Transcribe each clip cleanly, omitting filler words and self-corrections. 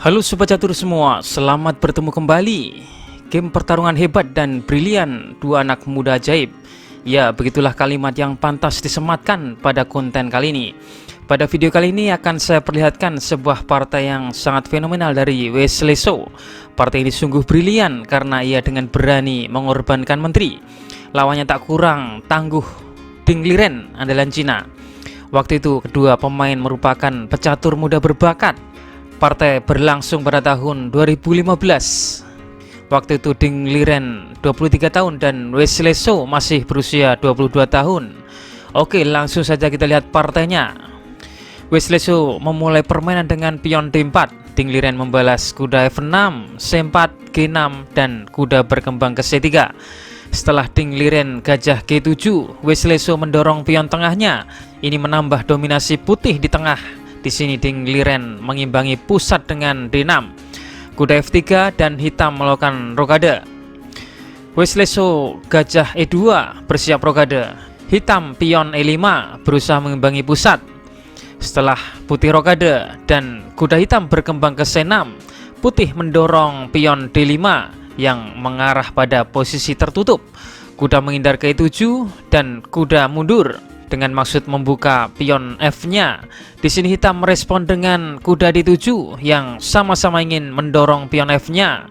Halo Sobat Catur semua, selamat bertemu kembali. Game pertarungan hebat dan brilian dua anak muda ajaib. Ya, begitulah kalimat yang pantas disematkan pada konten kali ini. Pada video kali ini akan saya perlihatkan sebuah partai yang sangat fenomenal dari Wesley So. Partai ini sungguh brilian karena ia dengan berani mengorbankan menteri. Lawannya tak kurang tangguh, Ding Liren andalan Cina. Waktu itu kedua pemain merupakan pecatur muda berbakat. Partai berlangsung pada tahun 2015. Waktu itu Ding Liren 23 tahun dan Wesley So masih berusia 22 tahun. Oke, langsung saja kita lihat partainya. Wesley So memulai permainan dengan pion D4. Ding Liren membalas kuda F6, C4, G6 dan kuda berkembang ke C3. Setelah Ding Liren gajah G7, Wesley So mendorong pion tengahnya. Ini menambah dominasi putih di tengah. Di sini Ding Liren mengimbangi pusat dengan D6. Kuda F3 dan hitam melakukan rokade. Wesley So gajah E2 bersiap rokade. Hitam pion E5 berusaha mengimbangi pusat. Setelah putih rokade dan kuda hitam berkembang ke C6, putih mendorong pion D5 yang mengarah pada posisi tertutup. Kuda menghindar ke E7 dan kuda mundur dengan maksud membuka pion F-nya. Di sini hitam merespon dengan kuda D7 yang sama-sama ingin mendorong pion F-nya.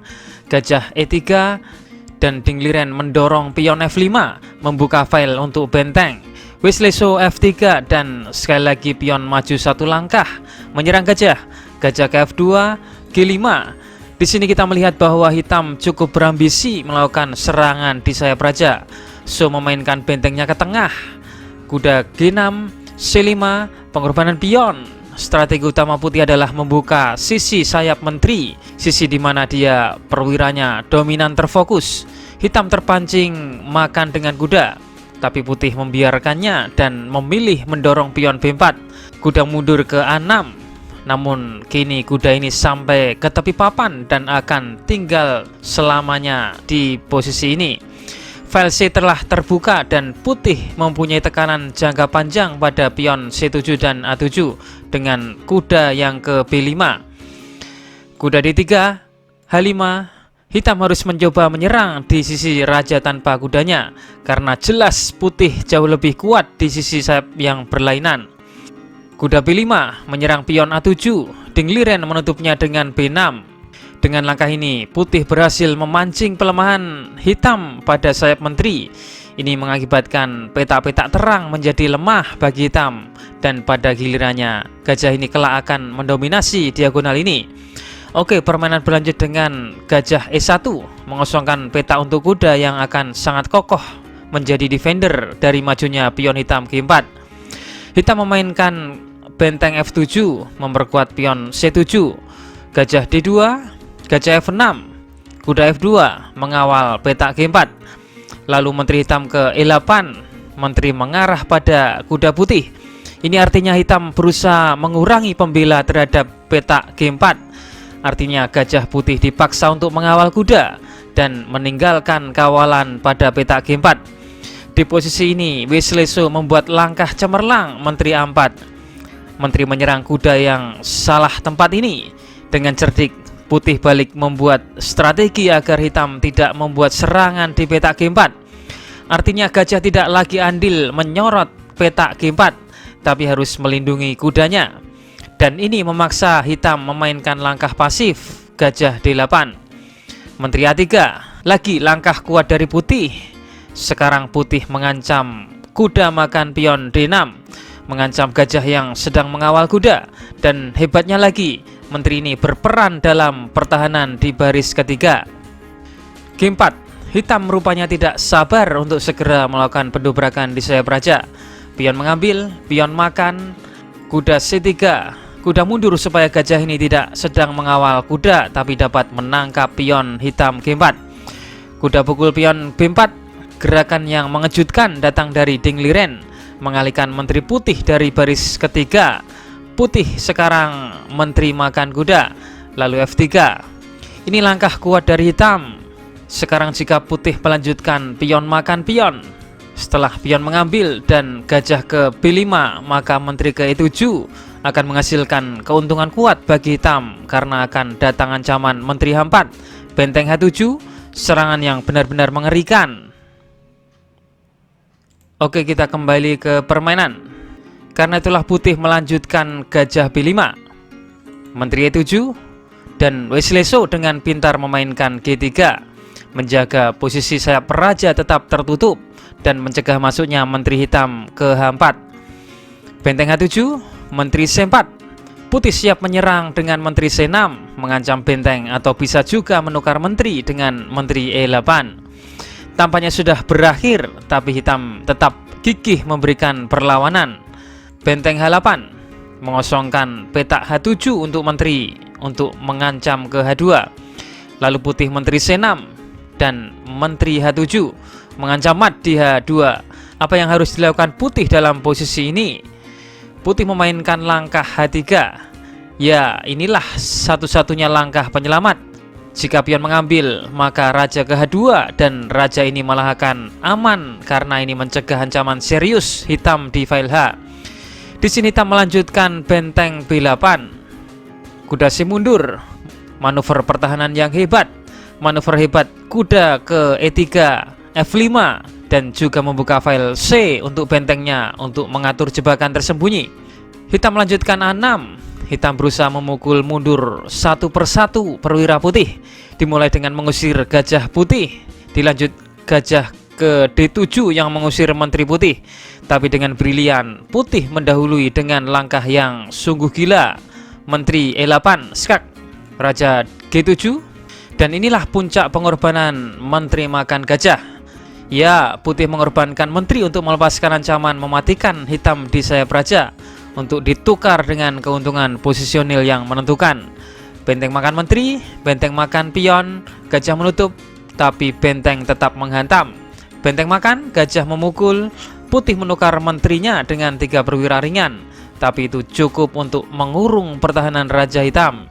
Gajah E3 dan Ding Liren mendorong pion F5 membuka file untuk benteng. Wesley So F3 dan sekali lagi pion maju satu langkah menyerang gajah. Gajah ke F2, G5. Di sini kita melihat bahwa hitam cukup berambisi melakukan serangan di sayap raja. So memainkan bentengnya ke tengah. Kuda G6, C5, pengorbanan pion. Strategi utama putih adalah membuka sisi sayap menteri, sisi di mana dia perwiranya dominan terfokus. Hitam terpancing makan dengan kuda, tapi putih membiarkannya dan memilih mendorong pion B4. Kuda mundur ke A6. Namun kini kuda ini sampai ke tepi papan dan akan tinggal selamanya di posisi ini. File C telah terbuka dan putih mempunyai tekanan jangka panjang pada pion C7 dan A7 dengan kuda yang ke B5. Kuda D3, H5. Hitam harus mencoba menyerang di sisi raja tanpa kudanya karena jelas putih jauh lebih kuat di sisi sayap yang berlainan. Kuda B5 menyerang pion A7. Ding Liren menutupnya dengan B6. Dengan langkah ini, putih berhasil memancing pelemahan hitam pada sayap menteri. Ini mengakibatkan petak-petak terang menjadi lemah bagi hitam. Dan pada gilirannya, gajah ini kelak akan mendominasi diagonal ini. Oke, permainan berlanjut dengan gajah E1, mengosongkan petak untuk kuda yang akan sangat kokoh menjadi defender dari majunya pion hitam G4. Hitam memainkan benteng F7, memperkuat pion C7. Gajah D2, gajah F6, kuda F2 mengawal petak G4. Lalu menteri hitam ke E8, menteri mengarah pada kuda putih. Ini artinya hitam berusaha mengurangi pembela terhadap petak G4. Artinya gajah putih dipaksa untuk mengawal kuda dan meninggalkan kawalan pada petak G4. Di posisi ini Wesley So membuat langkah cemerlang menteri A4. Menteri menyerang kuda yang salah tempat ini. Dengan cerdik, putih balik membuat strategi agar hitam tidak membuat serangan di petak G4. Artinya gajah tidak lagi andil menyorot petak G4, tapi harus melindungi kudanya. Dan ini memaksa hitam memainkan langkah pasif gajah D8. Menteri A3, lagi langkah kuat dari putih. Sekarang putih mengancam kuda makan pion D6, mengancam gajah yang sedang mengawal kuda. Dan hebatnya lagi, menteri ini berperan dalam pertahanan di baris ketiga. G4, hitam rupanya tidak sabar untuk segera melakukan pendobrakan di sayap raja. Pion mengambil, pion makan, kuda C3, kuda mundur supaya gajah ini tidak sedang mengawal kuda tapi dapat menangkap pion hitam G4. Kuda pukul pion B4, gerakan yang mengejutkan datang dari Ding Liren, mengalihkan menteri putih dari baris ketiga. Putih sekarang menteri makan kuda. Lalu F3. Ini langkah kuat dari hitam. Sekarang jika putih melanjutkan pion makan pion, setelah pion mengambil dan gajah ke B5, maka menteri ke E7. akan menghasilkan keuntungan kuat bagi hitam karena akan datang ancaman Menteri H4, benteng H7, serangan yang benar-benar mengerikan. Oke, kita kembali ke permainan. Karena itulah putih melanjutkan gajah B5, Menteri E7, dan Wesleso dengan pintar memainkan G3, menjaga posisi sayap raja tetap tertutup dan mencegah masuknya Menteri hitam ke H4. Benteng H7, Menteri C4. Putih siap menyerang dengan Menteri C6, mengancam benteng atau bisa juga menukar menteri dengan Menteri E8. Tampaknya sudah berakhir, tapi hitam tetap gigih memberikan perlawanan. Benteng H8 mengosongkan petak H7 untuk menteri untuk mengancam ke H2. Lalu putih Menteri C6 dan Menteri H7 mengancam mat di H2. Apa yang harus dilakukan putih dalam posisi ini? Putih memainkan langkah H3. Ya, inilah satu-satunya langkah penyelamat. Jika pion mengambil, maka raja ke H2 dan raja ini malah akan aman karena ini mencegah ancaman serius hitam di file H. Di sini hitam melanjutkan benteng B8. Kuda C mundur. Manuver pertahanan yang hebat. Manuver hebat kuda ke E3, F5, dan juga membuka file C untuk bentengnya untuk mengatur jebakan tersembunyi. Hitam melanjutkan A6. Hitam berusaha memukul mundur satu persatu perwira putih. Dimulai dengan mengusir gajah putih, dilanjut gajah ke D7 yang mengusir menteri putih. Tapi dengan brilian, putih mendahului dengan langkah yang sungguh gila. Menteri E8 skak, raja G7. Dan inilah puncak pengorbanan menteri makan gajah. Ya, putih mengorbankan menteri untuk melepaskan ancaman mematikan hitam di sayap raja untuk ditukar dengan keuntungan posisionil yang menentukan. Benteng makan menteri, benteng makan pion, gajah menutup, tapi benteng tetap menghantam. Benteng makan, gajah memukul, putih menukar menterinya dengan 3 perwira ringan, tapi itu cukup untuk mengurung pertahanan raja hitam.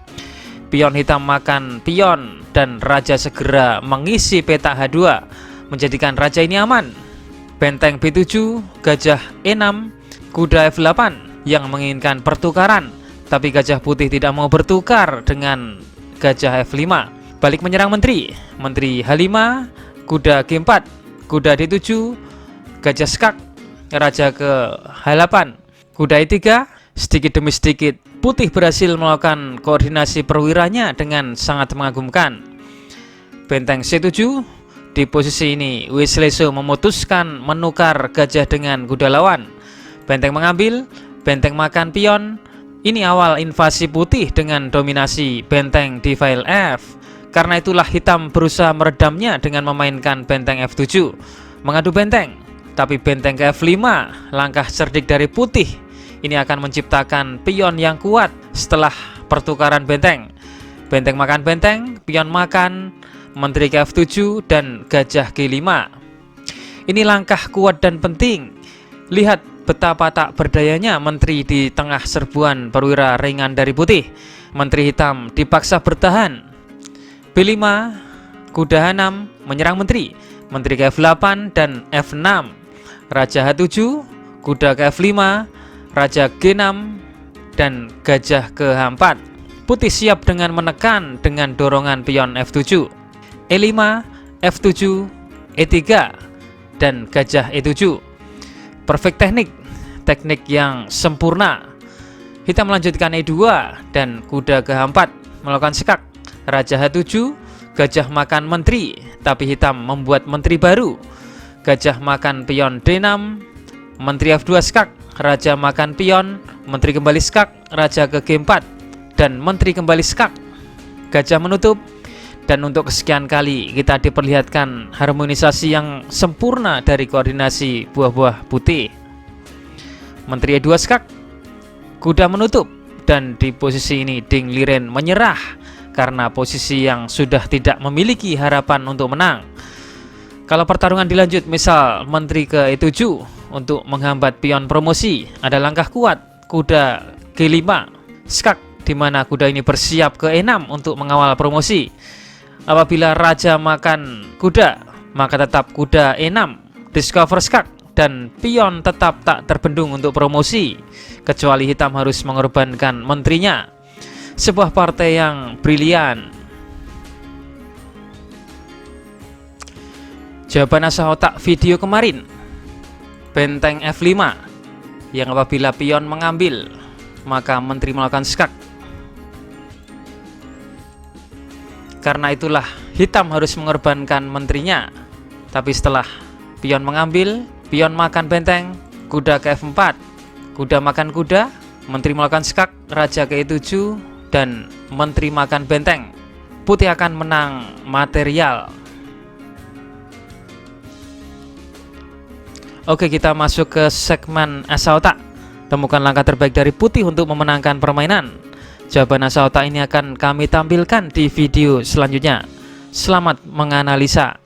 Pion hitam makan pion dan raja segera mengisi petak H2, menjadikan raja ini aman. Benteng B7, gajah E6, kuda F8 yang menginginkan pertukaran, tapi gajah putih tidak mau bertukar dengan gajah F5. Balik menyerang menteri, menteri H5, kuda G4, kuda D7, gajah skak, raja ke H8, kuda E3. Sedikit demi sedikit putih berhasil melakukan koordinasi perwiranya dengan sangat mengagumkan. Benteng C7. Di posisi ini Wesleso memutuskan menukar gajah dengan kuda lawan. Benteng mengambil, benteng makan pion. Ini awal invasi putih dengan dominasi benteng di file F. Karena itulah hitam berusaha meredamnya dengan memainkan benteng F7, mengadu benteng. Tapi benteng ke F5, langkah cerdik dari putih. Ini akan menciptakan pion yang kuat setelah pertukaran benteng. Benteng makan benteng, pion makan, menteri ke F7, dan gajah G5. Ini langkah kuat dan penting. Lihat betapa tak berdayanya menteri di tengah serbuan perwira ringan dari putih. Menteri hitam dipaksa bertahan. B5, kuda H6 menyerang menteri. Menteri ke F8 dan F6. Raja H7, kuda ke F5, raja G6, dan gajah ke H4. Putih siap dengan menekan dengan dorongan pion F7, E5, F7, E3, dan gajah E7. Perfect teknik yang sempurna. Hitam melanjutkan E2 dan kuda ke H4 melakukan sekak. Raja H7, gajah makan menteri, tapi hitam membuat menteri baru. Gajah makan pion D6, menteri F2 skak, raja makan pion, menteri kembali skak, raja ke G4, dan menteri kembali skak. Gajah menutup. Dan untuk kesekian kali kita diperlihatkan harmonisasi yang sempurna dari koordinasi buah-buah putih. Menteri E2 skak, kuda menutup, dan di posisi ini Ding Liren menyerah karena posisi yang sudah tidak memiliki harapan untuk menang. Kalau pertarungan dilanjut, misal menteri ke E7 untuk menghambat pion promosi, ada langkah kuat kuda G5 skak, di mana kuda ini bersiap ke E6 untuk mengawal promosi. Apabila raja makan kuda, maka tetap kuda E6 discover skak, dan pion tetap tak terbendung untuk promosi, kecuali hitam harus mengorbankan menterinya. Sebuah partai yang brilian. Jawaban asal otak video kemarin, benteng F5 yang apabila pion mengambil maka menteri melakukan skak. Karena itulah hitam harus mengorbankan menterinya. Tapi setelah pion mengambil, pion makan benteng, kuda ke F4, kuda makan kuda, menteri melakukan skak, raja ke E7, dan menteri makan benteng. Putih akan menang material. Oke, kita masuk ke segmen asa otak. Temukan langkah terbaik dari putih untuk memenangkan permainan. Jawaban asa otak ini akan kami tampilkan di video selanjutnya. Selamat menganalisa.